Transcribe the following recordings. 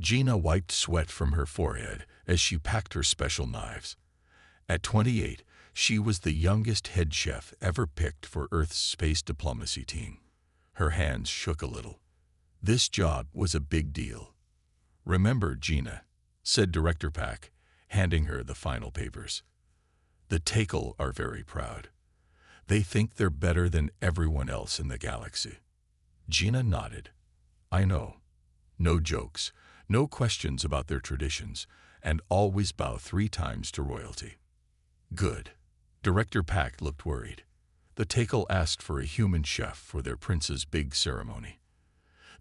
Gina wiped sweat from her forehead as she packed her special knives. At 28, she was the youngest head chef ever picked for Earth's space diplomacy team. Her hands shook a little. This job was a big deal. "Remember, Gina," said Director Pack, handing her the final papers. "The Takel are very proud. They think they're better than everyone else in the galaxy." Gina nodded. "I know. No jokes, no questions about their traditions, and always bow 3 times to royalty." "Good." Director Pack looked worried. The Takel asked for a human chef for their prince's big ceremony.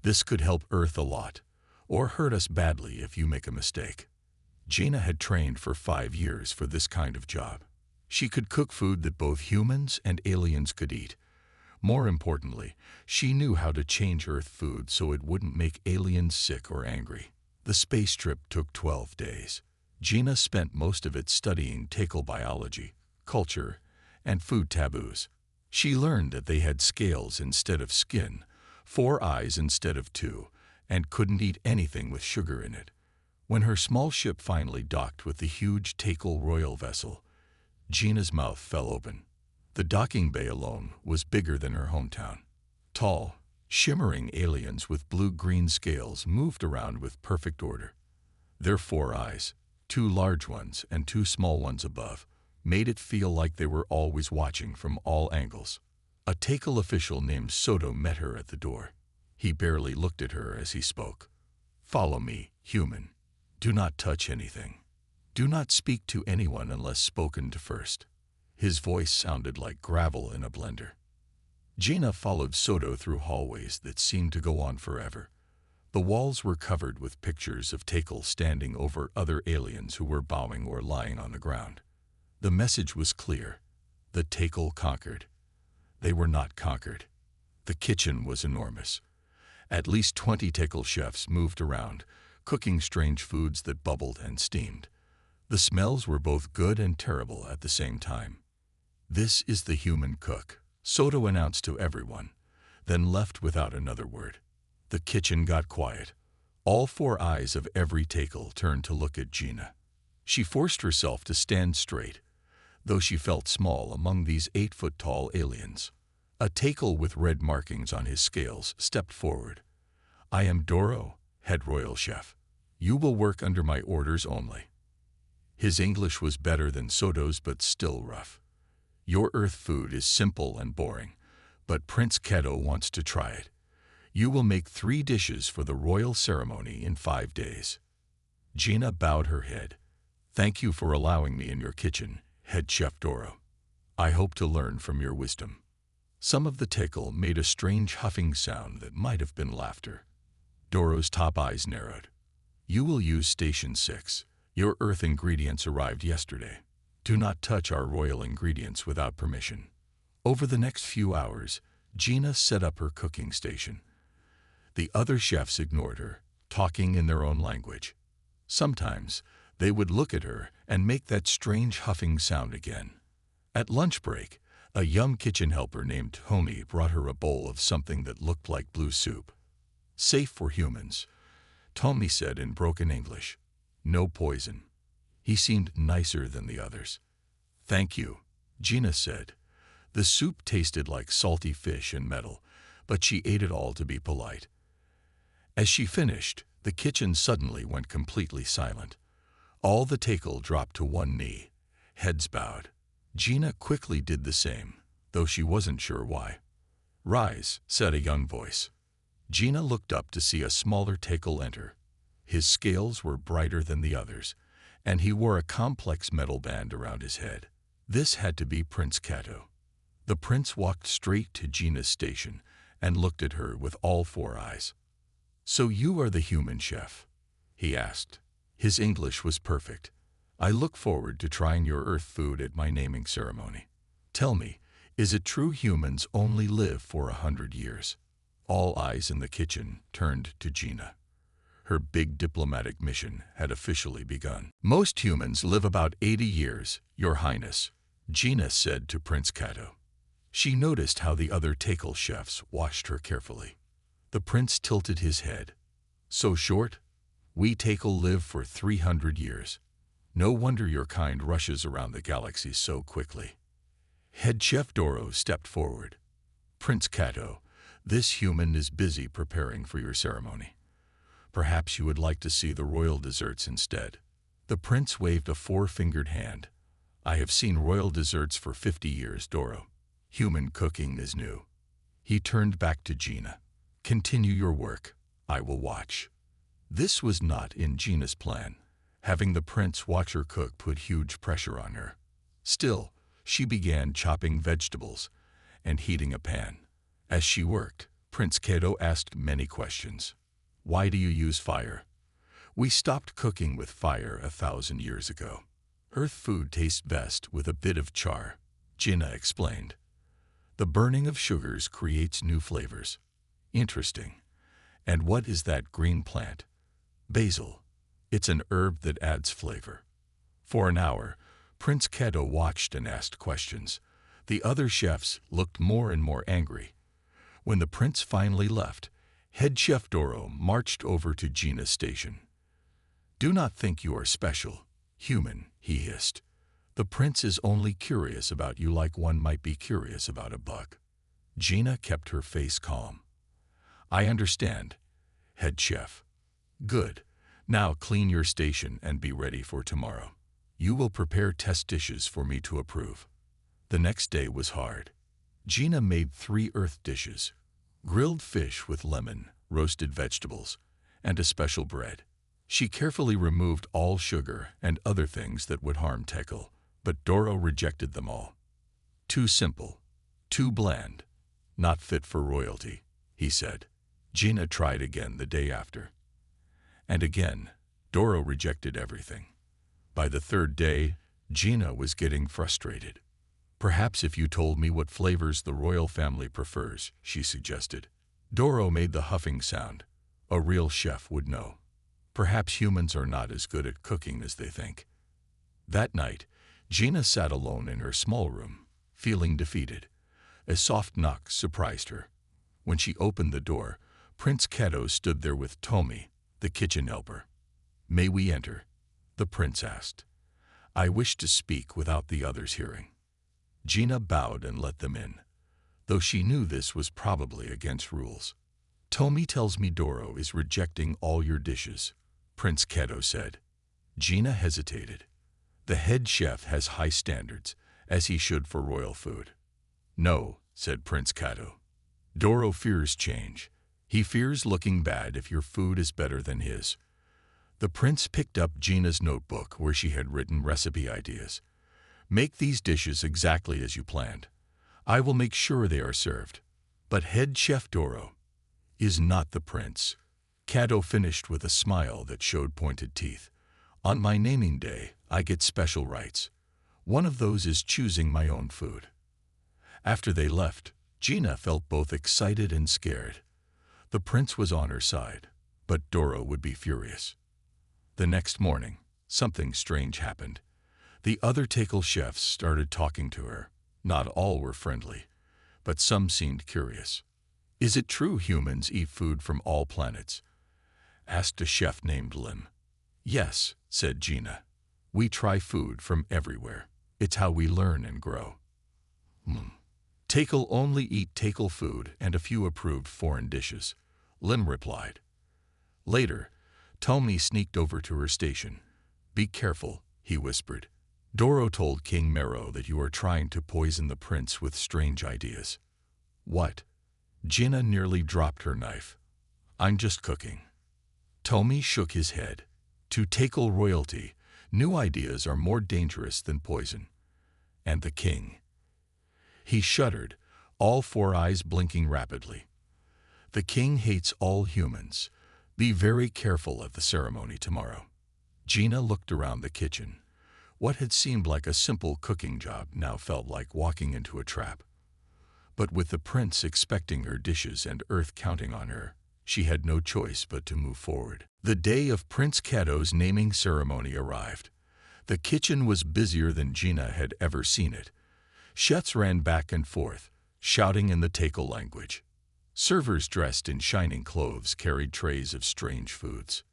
"This could help Earth a lot, or hurt us badly if you make a mistake." Gina had trained for 5 years for this kind of job. She could cook food that both humans and aliens could eat. More importantly, she knew how to change Earth food so it wouldn't make aliens sick or angry. The space trip took 12 days. Gina spent most of it studying Takel biology, culture, and food taboos. She learned that they had scales instead of skin, 4 eyes instead of 2, and couldn't eat anything with sugar in it. When her small ship finally docked with the huge Takel royal vessel, Gina's mouth fell open. The docking bay alone was bigger than her hometown. Tall, shimmering aliens with blue-green scales moved around with perfect order. Their 4 eyes, 2 large ones and 2 small ones above, made it feel like they were always watching from all angles. A Takel official named Soto met her at the door. He barely looked at her as he spoke. "Follow me, human. Do not touch anything. Do not speak to anyone unless spoken to first." His voice sounded like gravel in a blender. Gina followed Soto through hallways that seemed to go on forever. The walls were covered with pictures of Takel standing over other aliens who were bowing or lying on the ground. The message was clear. The Takel conquered. They were not conquered. The kitchen was enormous. At least 20 Takel chefs moved around, cooking strange foods that bubbled and steamed. The smells were both good and terrible at the same time. "This is the human cook," Soto announced to everyone, then left without another word. The kitchen got quiet. All 4 eyes of every Takel turned to look at Gina. She forced herself to stand straight, though she felt small among these 8-foot-tall aliens. A Takel with red markings on his scales stepped forward. "I am Doro, head royal chef. You will work under my orders only." His English was better than Soto's but still rough. "Your Earth food is simple and boring, but Prince Keto wants to try it. You will make 3 dishes for the royal ceremony in 5 days." Gina bowed her head. "Thank you for allowing me in your kitchen, head chef Doro. I hope to learn from your wisdom." Some of the Takel made a strange huffing sound that might have been laughter. Doro's top eyes narrowed. "You will use Station 6. Your Earth ingredients arrived yesterday. Do not touch our royal ingredients without permission." Over the next few hours, Gina set up her cooking station. The other chefs ignored her, talking in their own language. Sometimes, they would look at her and make that strange huffing sound again. At lunch break, a young kitchen helper named Homie brought her a bowl of something that looked like blue soup. "Safe for humans," Tommy said in broken English. "No poison." He seemed nicer than the others. "Thank you," Gina said. The soup tasted like salty fish and metal, but she ate it all to be polite. As she finished, the kitchen suddenly went completely silent. All the Takel dropped to one knee, heads bowed. Gina quickly did the same, though she wasn't sure why. "Rise," said a young voice. Gina looked up to see a smaller Takel enter. His scales were brighter than the others, and he wore a complex metal band around his head. This had to be Prince Keto. The prince walked straight to Gina's station and looked at her with all 4 eyes. "So you are the human chef?" he asked. His English was perfect. "I look forward to trying your Earth food at my naming ceremony. Tell me, is it true humans only live for 100 years? All eyes in the kitchen turned to Gina. Her big diplomatic mission had officially begun. "Most humans live about 80 years, Your Highness," Gina said to Prince Keto. She noticed how the other Takel chefs watched her carefully. The prince tilted his head. "So short? We Takal live for 300 years. No wonder your kind rushes around the galaxy so quickly. Head Chef Doro stepped forward. Prince Cato, this human is busy preparing for your ceremony. Perhaps you would like to see the royal desserts instead. The prince waved a four-fingered hand. I have seen royal desserts for 50 years, Doro. Human cooking is new. He turned back to Gina. Continue your work. I will watch. This was not in Gina's plan. Having the prince watch her cook put huge pressure on her. Still, she began chopping vegetables and heating a pan. As she worked, Prince Cato asked many questions. Why do you use fire? We stopped cooking with fire 1,000 years ago. Earth food tastes best with a bit of char, Gina explained. The burning of sugars creates new flavors. Interesting. And what is that green plant? Basil. It's an herb that adds flavor. For an hour, Prince Cato watched and asked questions. The other chefs looked more and more angry. When the prince finally left, Head Chef Doro marched over to Gina's station. Do not think you are special, human, he hissed. The prince is only curious about you like one might be curious about a bug. Gina kept her face calm. I understand, Head Chef. Good. Now clean your station and be ready for tomorrow. You will prepare test dishes for me to approve. The next day was hard. Gina made 3 earth dishes: grilled fish with lemon, roasted vegetables, and a special bread. She carefully removed all sugar and other things that would harm Tekal, but Doro rejected them all. Too simple, too bland, not fit for royalty, he said. Gina tried again the day after. And again, Doro rejected everything. By the 3rd day, Gina was getting frustrated. Perhaps if you told me what flavors the royal family prefers, she suggested. Doro made the huffing sound. A real chef would know. Perhaps humans are not as good at cooking as they think. That night, Gina sat alone in her small room, feeling defeated. A soft knock surprised her. When she opened the door, Prince Cato stood there with Tomi, the kitchen helper. May we enter? The prince asked. I wish to speak without the others hearing. Gina bowed and let them in, though she knew this was probably against rules. Tomi tells me Doro is rejecting all your dishes, Prince Cato said. Gina hesitated. The head chef has high standards, as he should for royal food. No, said Prince Cato. Doro fears change. He fears looking bad if your food is better than his. The prince picked up Gina's notebook where she had written recipe ideas. Make these dishes exactly as you planned. I will make sure they are served. But head chef Doro is not the prince. Cato finished with a smile that showed pointed teeth. On my naming day, I get special rights. One of those is choosing my own food. After they left, Gina felt both excited and scared. The prince was on her side, but Doro would be furious. The next morning, something strange happened. The other Takal chefs started talking to her. Not all were friendly, but some seemed curious. Is it true humans eat food from all planets? Asked a chef named Lim. Yes, said Gina. We try food from everywhere. It's how we learn and grow. Takal only eat Takal food and a few approved foreign dishes, Lim replied. Later, Tomi sneaked over to her station. Be careful, he whispered. Doro told King Mero that you are trying to poison the prince with strange ideas. What? Gina nearly dropped her knife. I'm just cooking. Tomi shook his head. To Takal royalty, new ideas are more dangerous than poison. And the king. He shuddered, all 4 eyes blinking rapidly. The king hates all humans. Be very careful at the ceremony tomorrow. Gina looked around the kitchen. What had seemed like a simple cooking job now felt like walking into a trap. But with the prince expecting her dishes and Earth counting on her, she had no choice but to move forward. The day of Prince Cato's naming ceremony arrived. The kitchen was busier than Gina had ever seen it. Chefs ran back and forth, shouting in the Takal language. Servers dressed in shining clothes carried trays of strange foods.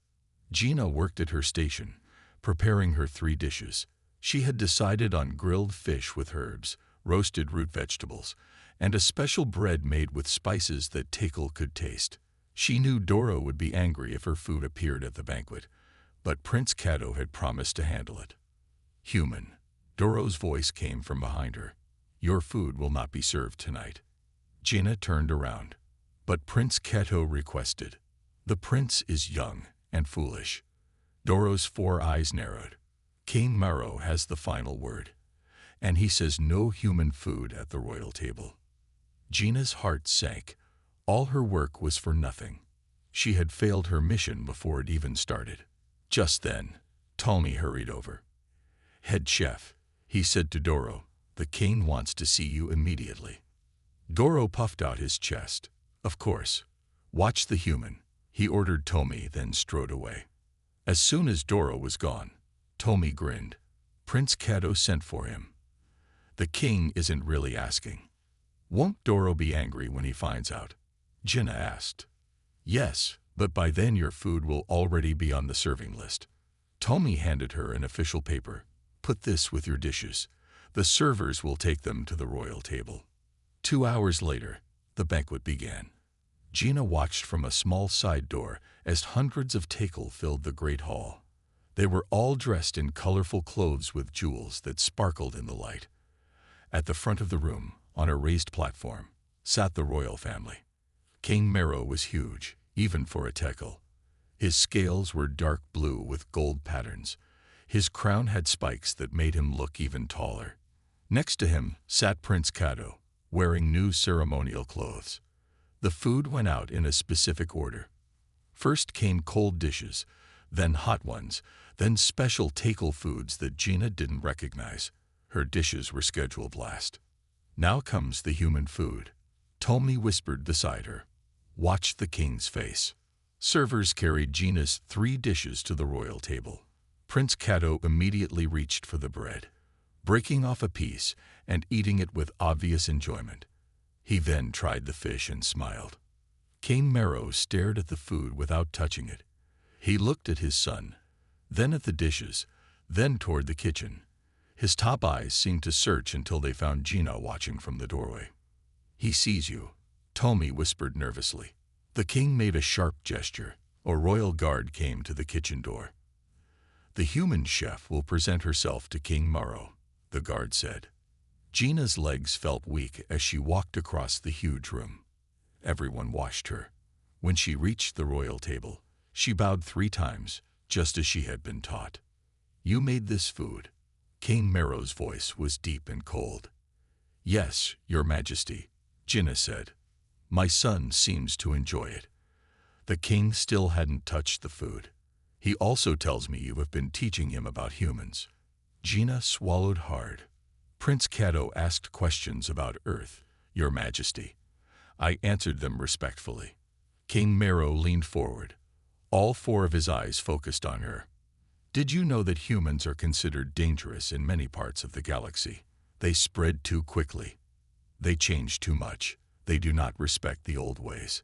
Gina worked at her station, preparing her 3 dishes. She had decided on grilled fish with herbs, roasted root vegetables, and a special bread made with spices that Tekel could taste. She knew Doro would be angry if her food appeared at the banquet, but Prince Cato had promised to handle it. Human. Doro's voice came from behind her. Your food will not be served tonight. Gina turned around, but Prince Cato requested. The prince is young and foolish. Doro's 4 eyes narrowed. King Maro has the final word, and he says no human food at the royal table. Gina's heart sank. All her work was for nothing. She had failed her mission before it even started. Just then, Ptolemy hurried over. Head chef, he said to Doro, the king wants to see you immediately. Doro puffed out his chest. Of course. Watch the human, he ordered Ptolemy, then strode away. As soon as Doro was gone, Ptolemy grinned. Prince Cato sent for him. The king isn't really asking. Won't Doro be angry when he finds out? Gina asked. Yes, but by then your food will already be on the serving list. Ptolemy handed her an official paper. Put this with your dishes. The servers will take them to the royal table. 2 hours later, the banquet began. Gina watched from a small side door as hundreds of Tekel filled the great hall. They were all dressed in colorful clothes with jewels that sparkled in the light. At the front of the room, on a raised platform, sat the royal family. King Maro was huge, even for a Tekel. His scales were dark blue with gold patterns. His crown had spikes that made him look even taller. Next to him sat Prince Cato, wearing new ceremonial clothes. The food went out in a specific order. First came cold dishes, then hot ones, then special Tekel foods that Gina didn't recognize. Her dishes were scheduled last. Now comes the human food. Ptolemy whispered beside her. Watch the king's face. Servers carried Gina's 3 dishes to the royal table. Prince Cato immediately reached for the bread, breaking off a piece and eating it with obvious enjoyment. He then tried the fish and smiled. King Maro stared at the food without touching it. He looked at his son, then at the dishes, then toward the kitchen. His top eyes seemed to search until they found Gina watching from the doorway. He sees you, Ptolemy whispered nervously. The king made a sharp gesture. A royal guard came to the kitchen door. The human chef will present herself to King Maro, the guard said. Gina's legs felt weak as she walked across the huge room. Everyone watched her. When she reached the royal table, she bowed 3 times, just as she had been taught. You made this food. King Maro's voice was deep and cold. Yes, your majesty, Gina said. My son seems to enjoy it. The king still hadn't touched the food. He also tells me you have been teaching him about humans. Gina swallowed hard. Prince Cato asked questions about Earth, your majesty. I answered them respectfully. King Maro leaned forward. All 4 of his eyes focused on her. Did you know that humans are considered dangerous in many parts of the galaxy? They spread too quickly. They change too much. They do not respect the old ways.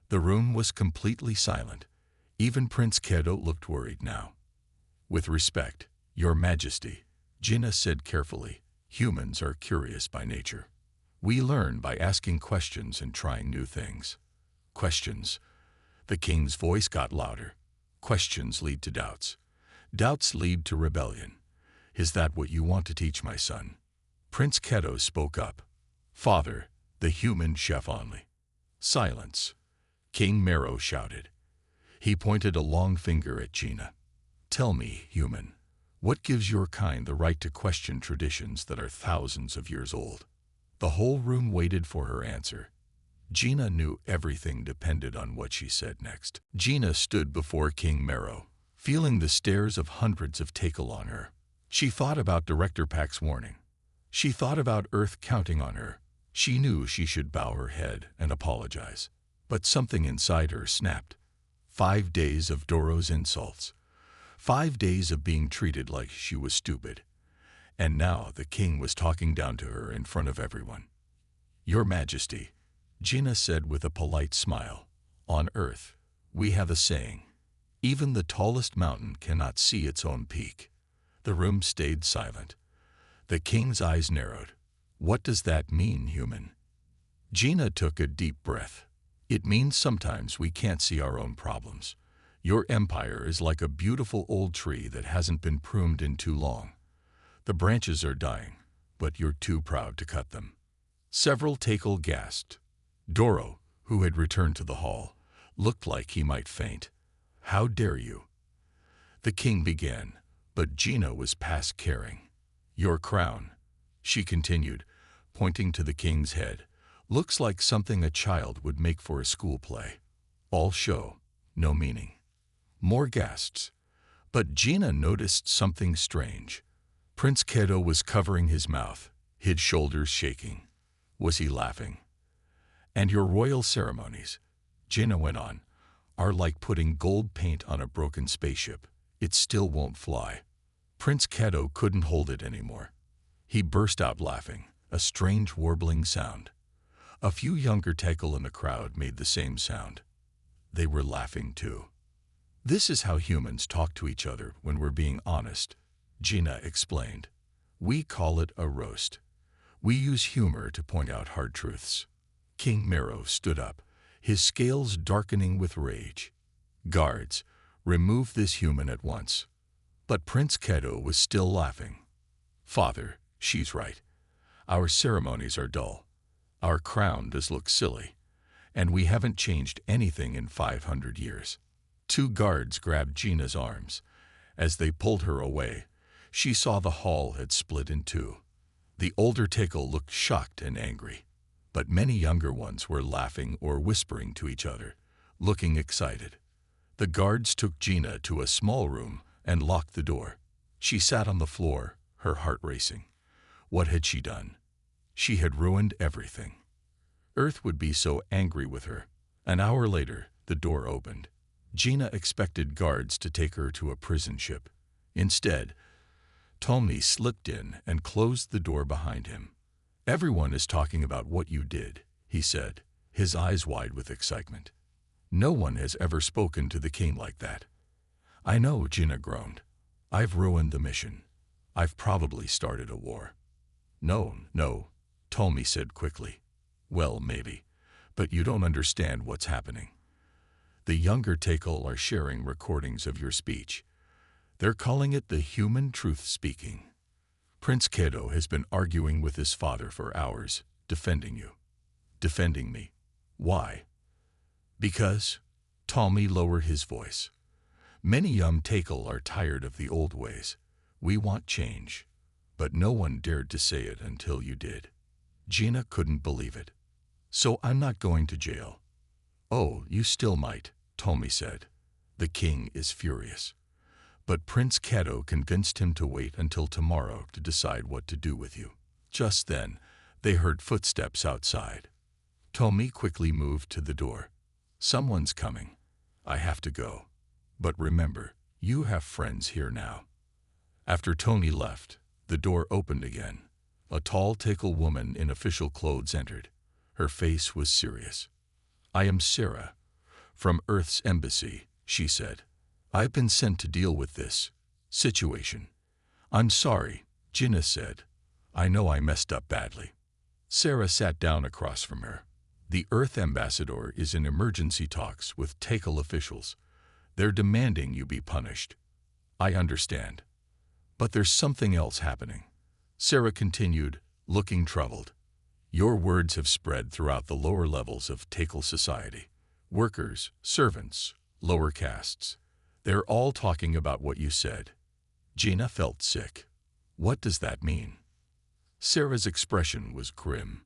The room was completely silent. Even Prince Cato looked worried now. With respect, your majesty, Gina said carefully, humans are curious by nature. We learn by asking questions and trying new things. Questions. The king's voice got louder. Questions lead to doubts. Doubts lead to rebellion. Is that what you want to teach my son? Prince Cato spoke up. Father, the human chef only. Silence. King Maro shouted. He pointed a long finger at Gina. Tell me, human, what gives your kind the right to question traditions that are thousands of years old? The whole room waited for her answer. Gina knew everything depended on what she said next. Gina stood before King Maro, feeling the stares of hundreds of Tekel on her. She thought about Director Pack's warning. She thought about Earth counting on her. She knew she should bow her head and apologize. But something inside her snapped. 5 days of Doro's insults. 5 days of being treated like she was stupid. And now the king was talking down to her in front of everyone. Your Majesty, Gina said with a polite smile, on Earth, we have a saying. Even the tallest mountain cannot see its own peak. The room stayed silent. The king's eyes narrowed. What does that mean, human? Gina took a deep breath. It means sometimes we can't see our own problems. Your empire is like a beautiful old tree that hasn't been pruned in too long. The branches are dying, but you're too proud to cut them. Several Takal gasped. Doro, who had returned to the hall, looked like he might faint. How dare you? The king began, but Gina was past caring. Your crown, she continued, pointing to the king's head, looks like something a child would make for a school play. All show, no meaning. More gasps. But Gina noticed something strange. Prince Keto was covering his mouth, his shoulders shaking. Was he laughing? And your royal ceremonies, Gina went on, are like putting gold paint on a broken spaceship. It still won't fly. Prince Keto couldn't hold it anymore. He burst out laughing, a strange warbling sound. A few younger Takal in the crowd made the same sound. They were laughing too. This is how humans talk to each other when we're being honest, Gina explained. We call it a roast. We use humor to point out hard truths. King Mero stood up, his scales darkening with rage. Guards, remove this human at once. But Prince Keto was still laughing. Father, she's right. Our ceremonies are dull. Our crown does look silly. And we haven't changed anything in 500 years. Two guards grabbed Gina's arms. As they pulled her away, she saw the hall had split in two. The older Takal looked shocked and angry, but many younger ones were laughing or whispering to each other, looking excited. The guards took Gina to a small room and locked the door. She sat on the floor, her heart racing. What had she done? She had ruined everything. Earth would be so angry with her. An hour later, the door opened. Gina expected guards to take her to a prison ship. Instead, Tommy slipped in and closed the door behind him. Everyone is talking about what you did, he said, his eyes wide with excitement. No one has ever spoken to the king like that. I know, Gina groaned. I've ruined the mission. I've probably started a war. No, Tommy said quickly. Well, maybe, but you don't understand what's happening. The younger Takal are sharing recordings of your speech. They're calling it the human truth speaking. Prince Keto has been arguing with his father for hours, defending you. Defending me. Why? Because, Tommy lowered his voice. Many young Takal are tired of the old ways. We want change. But no one dared to say it until you did. Gina couldn't believe it. So I'm not going to jail. Oh, you still might, Tommy said. The king is furious. But Prince Keto convinced him to wait until tomorrow to decide what to do with you. Just then, they heard footsteps outside. Tommy quickly moved to the door. Someone's coming. I have to go. But remember, you have friends here now. After Tony left, the door opened again. A tall Takal woman in official clothes entered. Her face was serious. I am Sarah, from Earth's embassy, she said. I've been sent to deal with this situation. I'm sorry, Gina said. I know I messed up badly. Sarah sat down across from her. The Earth ambassador is in emergency talks with Takal officials. They're demanding you be punished. I understand. But there's something else happening. Sarah continued, looking troubled. Your words have spread throughout the lower levels of Takal society. Workers, servants, lower castes. They're all talking about what you said. Gina felt sick. What does that mean? Sarah's expression was grim.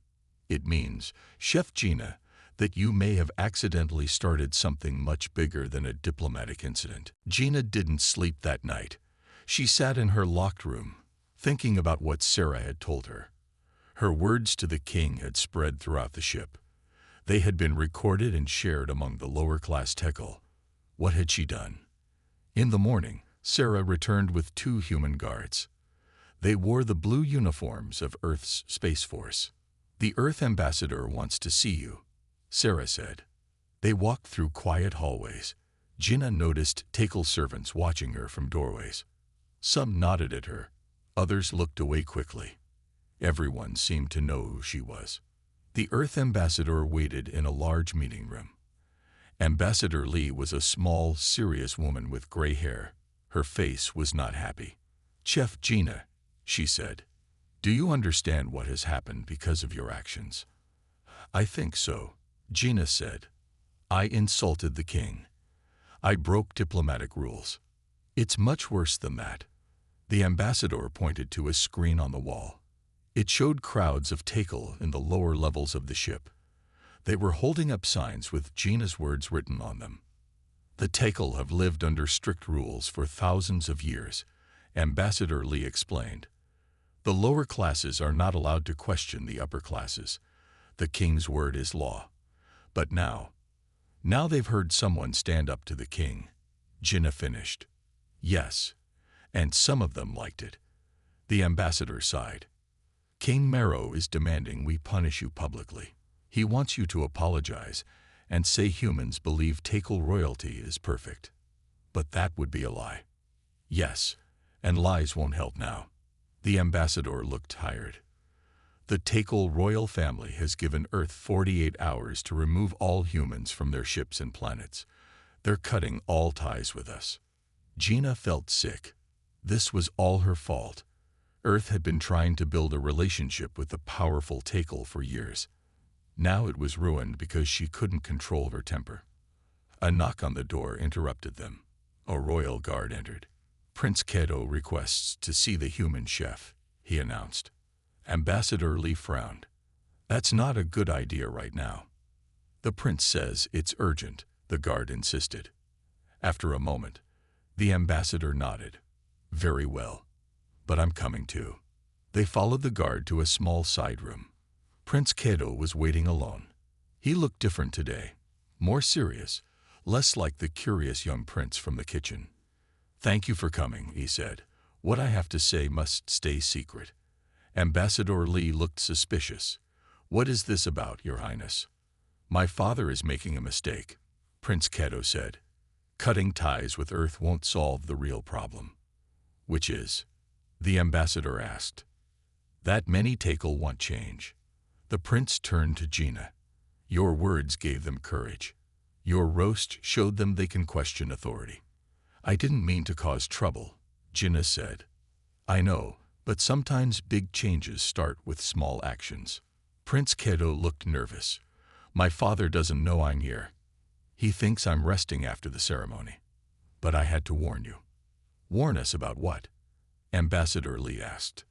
It means, Chef Gina, that you may have accidentally started something much bigger than a diplomatic incident. Gina didn't sleep that night. She sat in her locked room, thinking about what Sarah had told her. Her words to the king had spread throughout the ship. They had been recorded and shared among the lower-class Takal. What had she done? In the morning, Sarah returned with 2 human guards. They wore the blue uniforms of Earth's Space Force. The Earth ambassador wants to see you, Sarah said. They walked through quiet hallways. Jinnah noticed Takel servants watching her from doorways. Some nodded at her, others looked away quickly. Everyone seemed to know who she was. The Earth ambassador waited in a large meeting room. Ambassador Lee was a small, serious woman with gray hair. Her face was not happy. "Chef Jinnah," she said, "do you understand what has happened because of your actions?" "I think so," Jinnah said. "I insulted the king. I broke diplomatic rules. It's much worse than that." The ambassador pointed to a screen on the wall. It showed crowds of Takel in the lower levels of the ship. They were holding up signs with Jinnah's words written on them. "The Takel have lived under strict rules for thousands of years," Ambassador Lee explained. "The lower classes are not allowed to question the upper classes. The king's word is law. But now they've heard someone stand up to the king." Jinnah finished. "Yes, and some of them liked it." The ambassador sighed. "King Marrow is demanding we punish you publicly. He wants you to apologize and say humans believe Takel royalty is perfect. But that would be a lie." "Yes, and lies won't help now." The ambassador looked tired. "The Takel royal family has given Earth 48 hours to remove all humans from their ships and planets. They're cutting all ties with us." Jinnah felt sick. This was all her fault. Earth had been trying to build a relationship with the powerful Takel for years. Now it was ruined because she couldn't control her temper. A knock on the door interrupted them. A royal guard entered. "Prince Keto requests to see the human chef," he announced. Ambassador Lee frowned. "That's not a good idea right now." "The prince says it's urgent," the guard insisted. After a moment, the ambassador nodded. "Very well. But I'm coming too." They followed the guard to a small side room. Prince Keto was waiting alone. He looked different today, more serious, less like the curious young prince from the kitchen. "Thank you for coming," he said. "What I have to say must stay secret." Ambassador Lee looked suspicious. "What is this about, Your Highness?" "My father is making a mistake," Prince Keto said. "Cutting ties with Earth won't solve the real problem." "Which is?" the ambassador asked. "That many Takel want change." The prince turned to Jinnah. "Your words gave them courage. Your roast showed them they can question authority." "I didn't mean to cause trouble," Jinnah said. "I know, but sometimes big changes start with small actions." Prince Keto looked nervous. "My father doesn't know I'm here. He thinks I'm resting after the ceremony. But I had to warn you." "Warn us about what?" Ambassador Lee asked.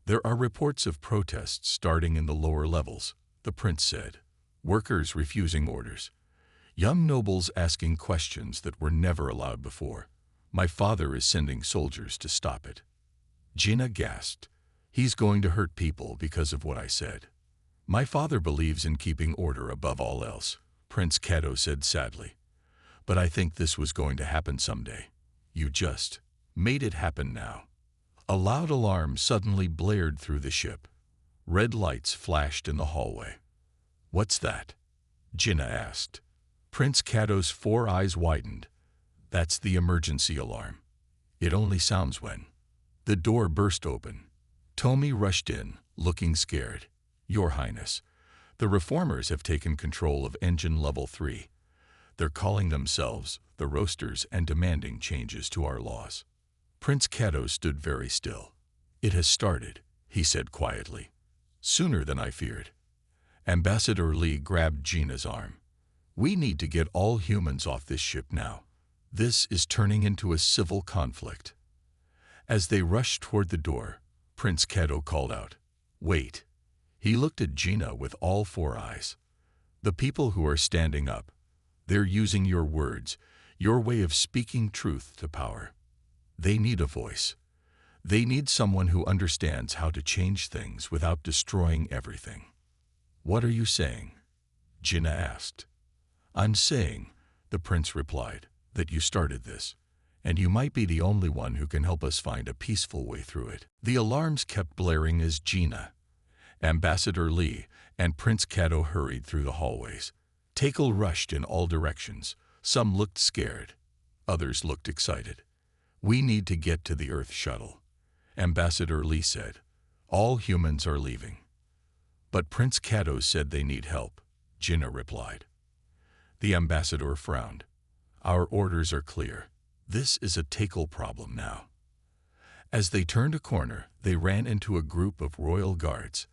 "There are reports of protests starting in the lower levels," the prince said. "Workers refusing orders. Young nobles asking questions that were never allowed before. My father is sending soldiers to stop it." Jinnah gasped. "He's going to hurt people because of what I said." "My father believes in keeping order above all else," Prince Keto said sadly. "But I think this was going to happen someday. You just made it happen now." A loud alarm suddenly blared through the ship. Red lights flashed in the hallway. "What's that?" Jinnah asked. Prince Kato's 4 eyes widened. "That's the emergency alarm. It only sounds when." The door burst open. Tomi rushed in, looking scared. "Your Highness, the reformers have taken control of engine level 3. They're calling themselves the Roasters and demanding changes to our laws." Prince Keto stood very still. "It has started," he said quietly. "Sooner than I feared." Ambassador Lee grabbed Jinnah's arm. "We need to get all humans off this ship now. This is turning into a civil conflict." As they rushed toward the door, Prince Keto called out, "Wait." He looked at Jinnah with all 4 eyes. "The people who are standing up, they're using your words, your way of speaking truth to power. They need a voice. They need someone who understands how to change things without destroying everything." "What are you saying?" Jinnah asked. "I'm saying," the prince replied, "that you started this, and you might be the only one who can help us find a peaceful way through it." The alarms kept blaring as Jinnah, Ambassador Lee, and Prince Keto hurried through the hallways. Takel rushed in all directions. Some looked scared, Others looked excited. "We need to get to the Earth shuttle," Ambassador Lee said. "All humans are leaving." "But Prince Cato said they need help," Jinnah replied. The ambassador frowned. "Our orders are clear. This is a Takal problem now." As they turned a corner, they ran into a group of royal guards.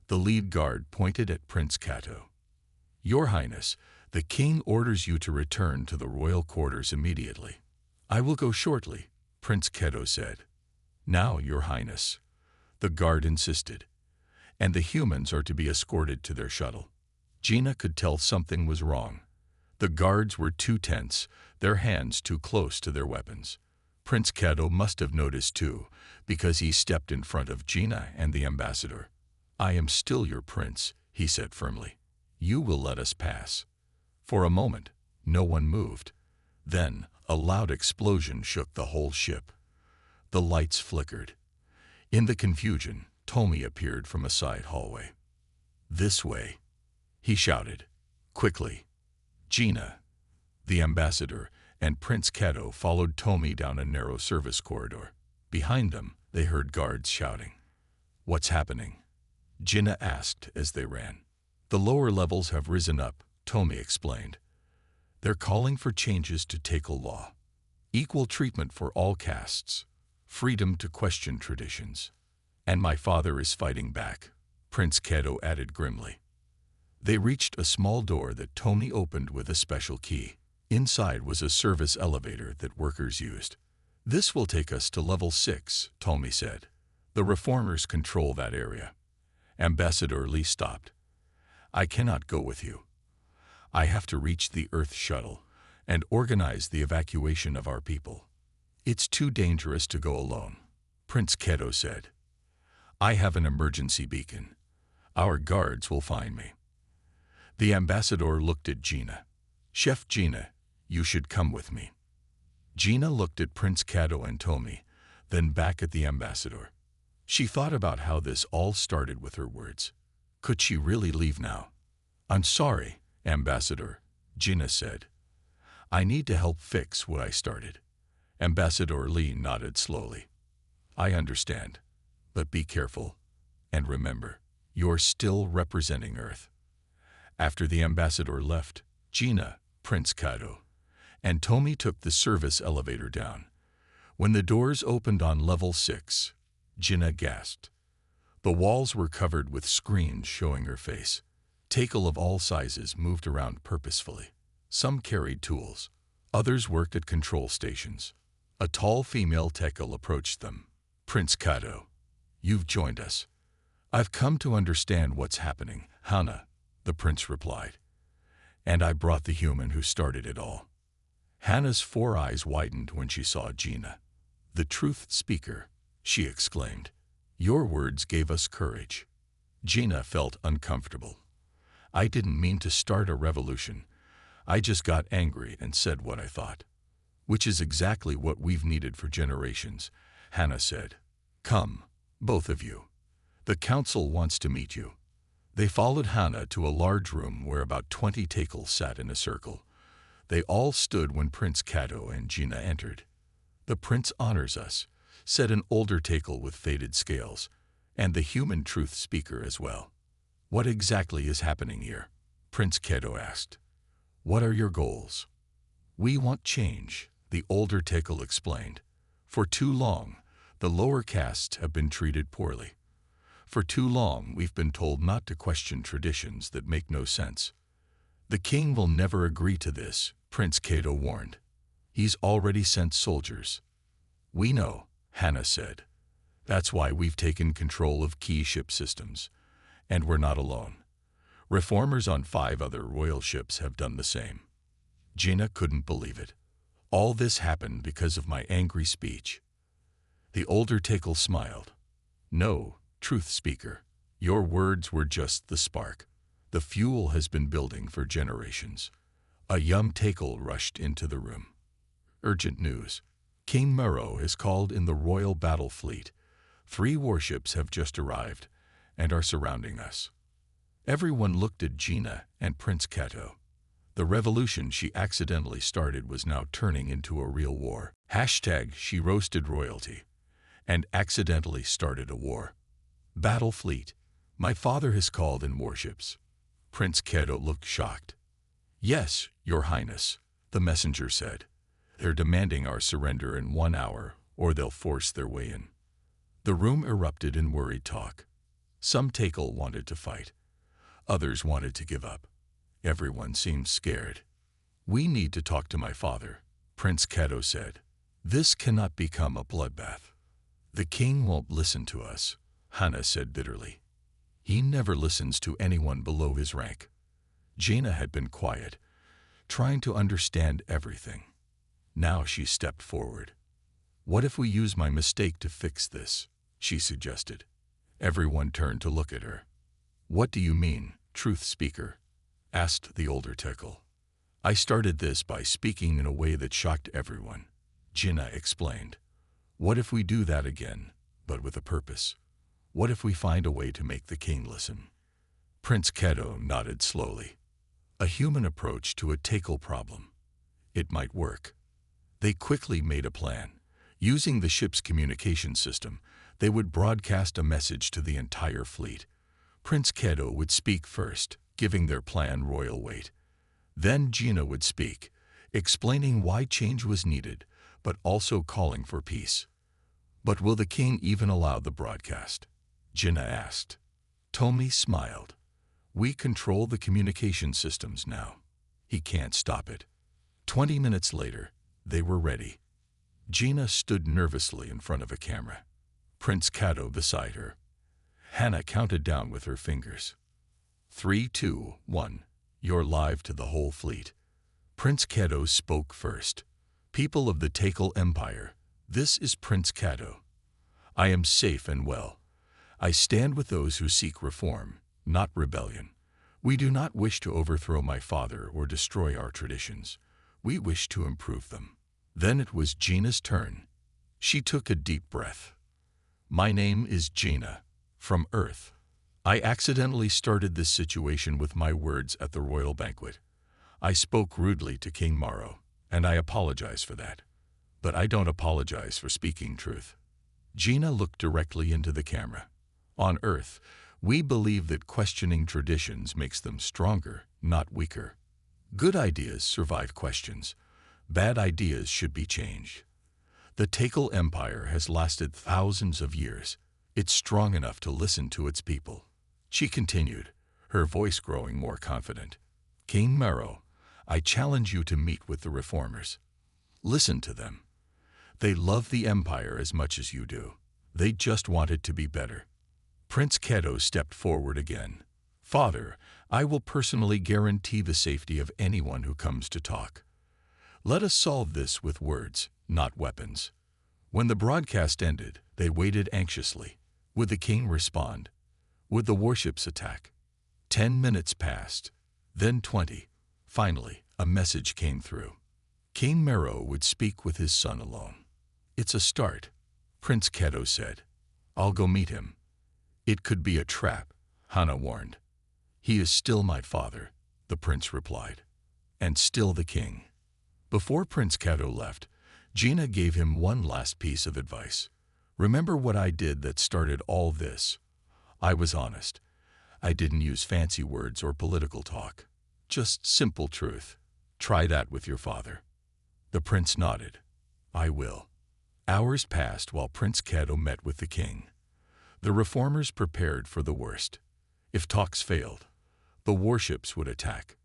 The lead guard pointed at Prince Cato. "Your Highness, the king orders you to return to the royal quarters immediately." "I will go shortly," Prince Cato said. "Now, Your Highness," the guard insisted, "and the humans are to be escorted to their shuttle." Jinnah could tell something was wrong. The guards were too tense, their hands too close to their weapons. Prince Cato must have noticed too, because he stepped in front of Jinnah and the ambassador. "I am still your prince," he said firmly. "You will let us pass." For a moment, no one moved. Then, a loud explosion shook the whole ship. The lights flickered. In the confusion, Tomi appeared from a side hallway. "This way," he shouted. Quickly, Jinnah, the ambassador, and Prince Cato followed Tomi down a narrow service corridor. Behind them, they heard guards shouting. "What's happening?" Jinnah asked as they ran. "The lower levels have risen up," Tomi explained. "They're calling for changes to Takal law. Equal treatment for all castes. Freedom to question traditions. And my father is fighting back," Prince Cato added grimly. They reached a small door that Tomi opened with a special key. Inside was a service elevator that workers used. "This will take us to level 6, Tomi said. "The reformers control that area." Ambassador Lee stopped. "I cannot go with you. I have to reach the Earth shuttle and organize the evacuation of our people." "It's too dangerous to go alone," Prince Cato said. "I have an emergency beacon. Our guards will find me." The ambassador looked at Jinnah. "Chef Jinnah, you should come with me." Jinnah looked at Prince Cato and Tomi, then back at the ambassador. She thought about how this all started with her words. Could she really leave now? "I'm sorry, Ambassador," Jinnah said. "I need to help fix what I started." Ambassador Lee nodded slowly. "I understand, but be careful. And remember, you're still representing Earth." After the ambassador left, Jinnah, Prince Cato, and Tomi took the service elevator down. When the doors opened on level 6, Jinnah gasped. The walls were covered with screens showing her face. Takal of all sizes moved around purposefully. Some carried tools. Others worked at control stations. A tall female Takal approached them. "Prince Cato, you've joined us." "I've come to understand what's happening, Hana," the prince replied. "And I brought the human who started it all." Hannah's 4 eyes widened when she saw Jinnah. "The truth speaker," she exclaimed. "Your words gave us courage." Jinnah felt uncomfortable. "I didn't mean to start a revolution. I just got angry and said what I thought." "Which is exactly what we've needed for generations," Hannah said. "Come, both of you. The council wants to meet you." They followed Hannah to a large room where about 20 Takals sat in a circle. They all stood when Prince Cato and Jinnah entered. "The prince honors us," said an older Takal with faded scales, "and the human truth speaker as well." "What exactly is happening here?" Prince Cato asked. "What are your goals?" "We want change," the older Takal explained. "For too long, the lower castes have been treated poorly. For too long, we've been told not to question traditions that make no sense." "The king will never agree to this," Prince Cato warned. "He's already sent soldiers." "We know," Hannah said. "That's why we've taken control of key ship systems. And we're not alone. Reformers on 5 other royal ships have done the same." Jinnah couldn't believe it. "All this happened because of my angry speech." The older Takal smiled. "No, truth speaker, your words were just the spark. The fuel has been building for generations." A young Takal rushed into the room. "Urgent news. King Muro has called in the royal battle fleet. 3 warships have just arrived and are surrounding us." Everyone looked at Jinnah and Prince Cato. The revolution she accidentally started was now turning into a real war. Hashtag she roasted royalty and accidentally started a war. Battle fleet. My father has called in warships. Prince Keto looked shocked. Yes, Your Highness, the messenger said. They're demanding our surrender in 1 hour, or they'll force their way in. The room erupted in worried talk. Some Takal wanted to fight. Others wanted to give up. Everyone seemed scared. We need to talk to my father, Prince Keto said. This cannot become a bloodbath. The king won't listen to us, Hannah said bitterly. He never listens to anyone below his rank. Jaina had been quiet, trying to understand everything. Now she stepped forward. What if we use my mistake to fix this? She suggested. Everyone turned to look at her. What do you mean, truth speaker? Asked the older Tekal. I started this by speaking in a way that shocked everyone, Jaina explained. What if we do that again, but with a purpose? What if we find a way to make the king listen? Prince Keto nodded slowly. A human approach to a Takal problem. It might work. They quickly made a plan. Using the ship's communication system, they would broadcast a message to the entire fleet. Prince Keto would speak first, giving their plan royal weight. Then Jaina would speak, explaining why change was needed, but also calling for peace. But will the king even allow the broadcast? Jaina asked. Tomi smiled. We control the communication systems now. He can't stop it. 20 minutes later, they were ready. Jaina stood nervously in front of a camera. Prince Keto beside her. Hannah counted down with her fingers. 3, 2, 1. You're live to the whole fleet. Prince Keto spoke first. People of the Takal Empire, this is Prince Keto. I am safe and well. I stand with those who seek reform, not rebellion. We do not wish to overthrow my father or destroy our traditions. We wish to improve them. Then it was Jaina's turn. She took a deep breath. My name is Jaina, from Earth. I accidentally started this situation with my words at the royal banquet. I spoke rudely to King Maro, and I apologize for that. But I don't apologize for speaking truth. Jaina looked directly into the camera. On Earth, we believe that questioning traditions makes them stronger, not weaker. Good ideas survive questions. Bad ideas should be changed. The Takal Empire has lasted thousands of years. It's strong enough to listen to its people. She continued, her voice growing more confident. King Maro, I challenge you to meet with the reformers. Listen to them. They love the empire as much as you do. They just want it to be better. Prince Keto stepped forward again. Father, I will personally guarantee the safety of anyone who comes to talk. Let us solve this with words, not weapons. When the broadcast ended, they waited anxiously. Would the king respond? Would the warships attack? 10 minutes passed, then 20. Finally, a message came through. King Maro would speak with his son alone. It's a start, Prince Keto said. I'll go meet him. It could be a trap, Hannah warned. He is still my father, the prince replied. And still the king. Before Prince Keto left, Jaina gave him one last piece of advice. Remember what I did that started all this? I was honest. I didn't use fancy words or political talk. Just simple truth. Try that with your father. The prince nodded. I will. Hours passed while Prince Keto met with the king. The reformers prepared for the worst. If talks failed, the warships would attack.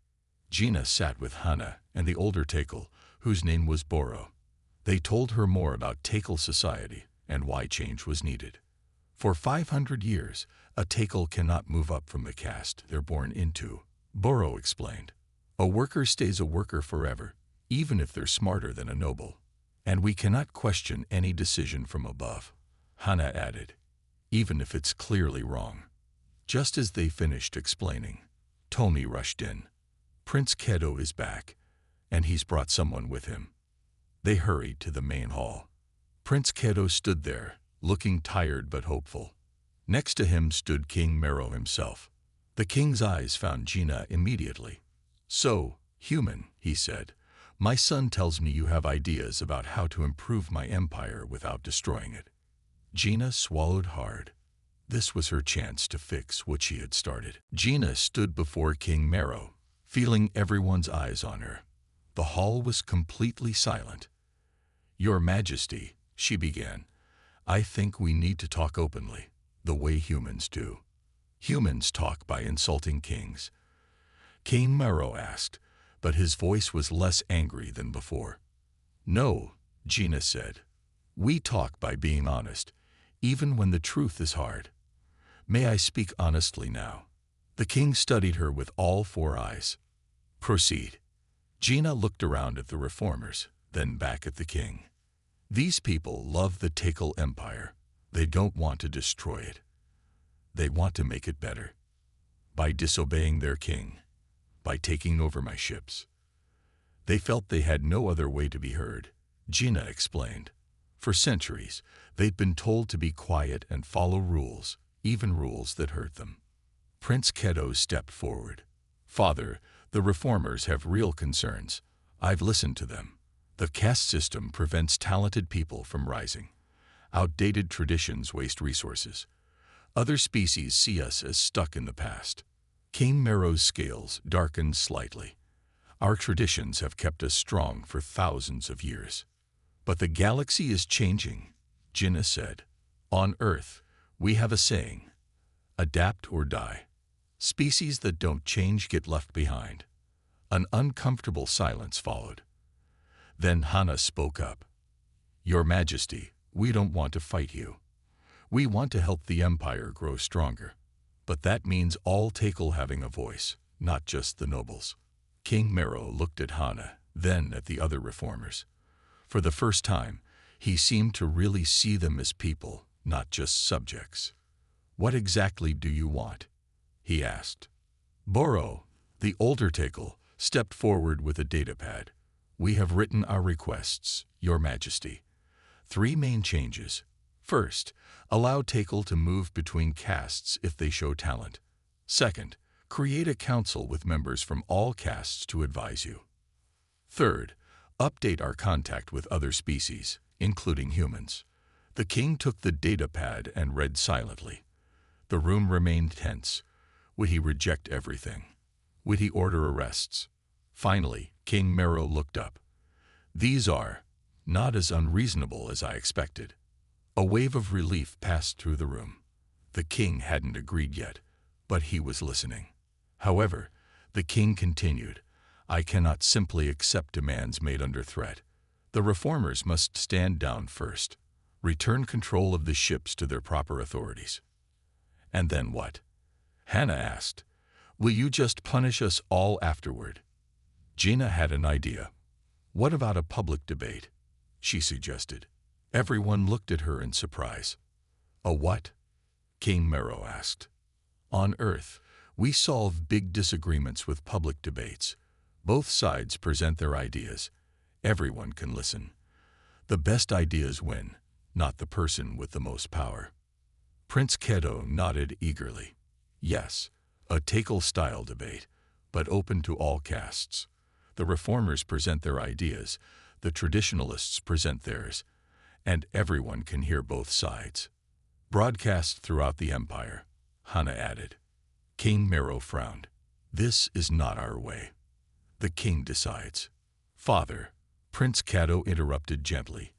Jaina sat with Hannah and the older Takal, whose name was Boro. They told her more about Takal society and why change was needed. For 500 years, a Takal cannot move up from the caste they're born into, Boro explained. A worker stays a worker forever, even if they're smarter than a noble. And we cannot question any decision from above, Hannah added, even if it's clearly wrong. Just as they finished explaining, Tomi rushed in. Prince Keto is back, and he's brought someone with him. They hurried to the main hall. Prince Keto stood there, looking tired but hopeful. Next to him stood King Maro himself. The king's eyes found Jaina immediately. So, "Human," he said, "my son tells me you have ideas about how to improve my empire without destroying it." Gina swallowed hard. This was her chance to fix what she had started. Gina stood before King Mero, feeling everyone's eyes on her. The hall was completely silent. "Your Majesty," she began, "I think we need to talk openly, the way humans do." "Humans talk by insulting kings?" King Mero asked, but his voice was less angry than before. "No," Gina said. "We talk by being honest, even when the truth is hard. May I speak honestly now?" The king studied her with all four eyes. "Proceed." Gina looked around at the reformers, then back at the king. These people love the Takal Empire. They don't want to destroy it. They want to make it better. By disobeying their king. By taking over my ships. They felt they had no other way to be heard, Gina explained. For centuries, they'd been told to be quiet and follow rules, even rules that hurt them. Prince Keto stepped forward. "Father, the reformers have real concerns. I've listened to them. The caste system prevents talented people from rising. Outdated traditions waste resources. Other species see us as stuck in the past." King Mero's scales darkened slightly. "Our traditions have kept us strong for thousands of years. But the galaxy is changing," Gina said. "On Earth, we have a saying, adapt or die. Species that don't change get left behind." An uncomfortable silence followed. Then Hana spoke up. "Your Majesty, we don't want to fight you. We want to help the Empire grow stronger. But that means all Takal having a voice, not just the nobles." King Mero looked at Hana, then at the other reformers. For the first time, he seemed to really see them as people, not just subjects. "What exactly do you want?" he asked. Boro, the older Takal, stepped forward with a datapad. "We have written our requests, Your Majesty. 3 main changes. First, allow Takal to move between castes if they show talent. Second, create a council with members from all castes to advise you. Third, update our contact with other species, including humans." The king took the datapad and read silently. The room remained tense. Would he reject everything? Would he order arrests? Finally, King Mero looked up. "These are not as unreasonable as I expected." A wave of relief passed through the room. The king hadn't agreed yet, but he was listening. However, the king continued, "I cannot simply accept demands made under threat. The reformers must stand down first. Return control of the ships to their proper authorities." "And then what?" Hana asked. "Will you just punish us all afterward?" Gina had an idea. "What about a public debate?" she suggested. Everyone looked at her in surprise. "A what?" King Mero asked. "On Earth, we solve big disagreements with public debates. Both sides present their ideas. Everyone can listen. The best ideas win, not the person with the most power." Prince Keto nodded eagerly. "Yes, a Takal-style debate, but open to all castes. The reformers present their ideas, the traditionalists present theirs, and everyone can hear both sides. Broadcast throughout the Empire," Hana added. King Mero frowned. "This is not our way. The king decides." "Father," Prince Cato interrupted gently,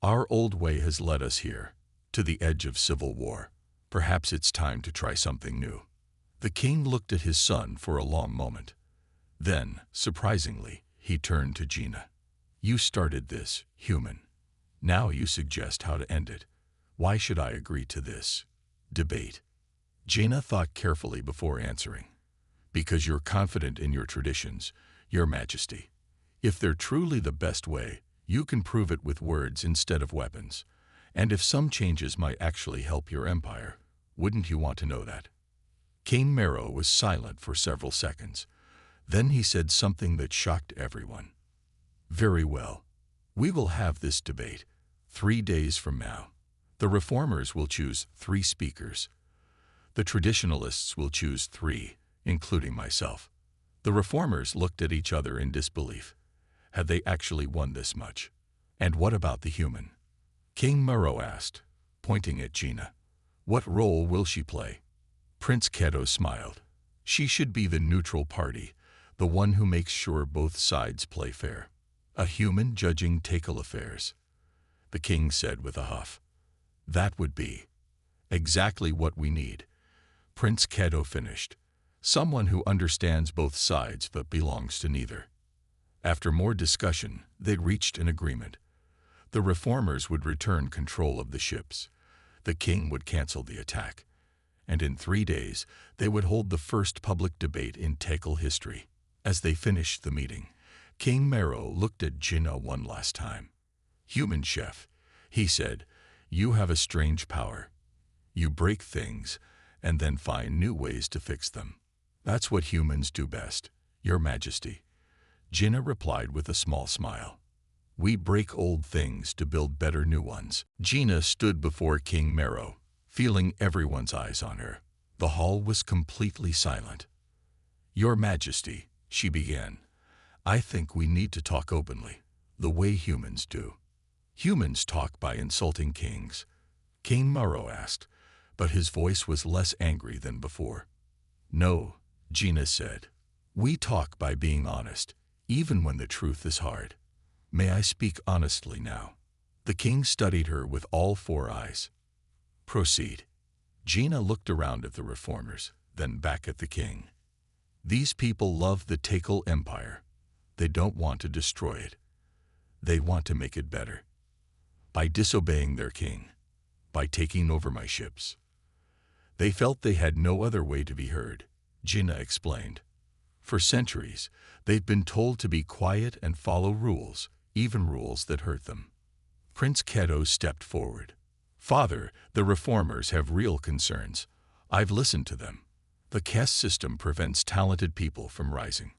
"our old way has led us here, to the edge of civil war. Perhaps it's time to try something new." The king looked at his son for a long moment. Then, surprisingly, he turned to Gina. "You started this, human. Now you suggest how to end it. Why should I agree to this debate?" Gina thought carefully before answering. "Because you're confident in your traditions, Your Majesty. If they're truly the best way, you can prove it with words instead of weapons. And if some changes might actually help your empire, wouldn't you want to know that?" King Mero was silent for several seconds. Then he said something that shocked everyone. "Very well. We will have this debate 3 days from now. The reformers will choose 3 speakers. The traditionalists will choose 3, including myself. The reformers looked at each other in disbelief. Had they actually won this much? And what about the human? King Mero asked, pointing at Gina. What role will she play? Prince Keto smiled. She should be the neutral party, the one who makes sure both sides play fair. A human judging Takal affairs, the king said with a huff. That would be exactly what we need. Prince Keto finished. Someone who understands both sides but belongs to neither. After more discussion, they reached an agreement. The reformers would return control of the ships. The king would cancel the attack. And in 3 days, they would hold the first public debate in Takal history. As they finished the meeting, King Mero looked at Gina one last time. Human chef, he said, you have a strange power. You break things and then find new ways to fix them. That's what humans do best, Your Majesty. Gina replied with a small smile. We break old things to build better new ones. Gina stood before King Mero, feeling everyone's eyes on her. The hall was completely silent. Your Majesty, she began, I think we need to talk openly, the way humans do. Humans talk by insulting kings, King Mero asked, but his voice was less angry than before. No, Gina said. We talk by being honest, even when the truth is hard. May I speak honestly now? The king studied her with all 4 eyes. Proceed. Gina looked around at the reformers, then back at the king. These people love the Takal Empire. They don't want to destroy it. They want to make it better. By disobeying their king. By taking over my ships. They felt they had no other way to be heard, Gina explained. For centuries, they've been told to be quiet and follow rules, even rules that hurt them. Prince Keto stepped forward. Father, the reformers have real concerns. I've listened to them. The caste system prevents talented people from rising.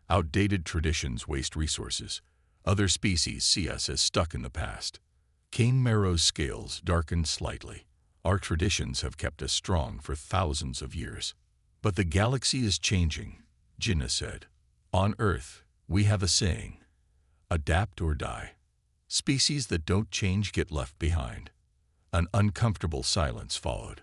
Outdated traditions waste resources. Other species see us as stuck in the past. King Mero's scales darkened slightly. Our traditions have kept us strong for thousands of years. But the galaxy is changing, Gina said. On Earth, we have a saying, adapt or die. Species that don't change get left behind. An uncomfortable silence followed.